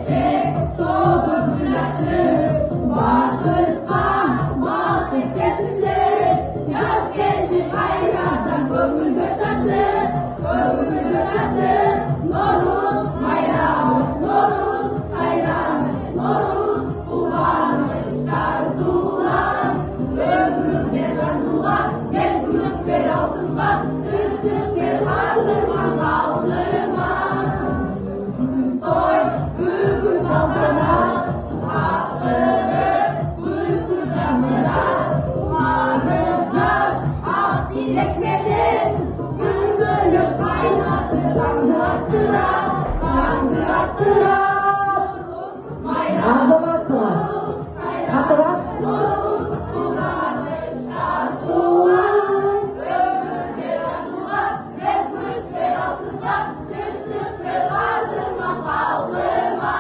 çiçek, doğdu gül açır. Vardır ahmakın sesinde, yaz geldi hayrandan gönül yaşadı, gönül yaşadı. Noruz bayramı, Noruz bayramı, Noruz ulanmış dardular. Ömür ver canlılar, gel kılıç ver altınlar, ışık ver kaldırma kaldırma. Doy uyku saltana, hakları uyku canlılar. Varacağız ak dilekleri, sürgülü kaynattı kanlı attıra, kanlı attıra. Ağzı bakma. Hatıra. Noruz ulanmış dardular. Ömür ver canlılar, gel kılıç ver altınlar, ışık ver kaldırma kaldırma.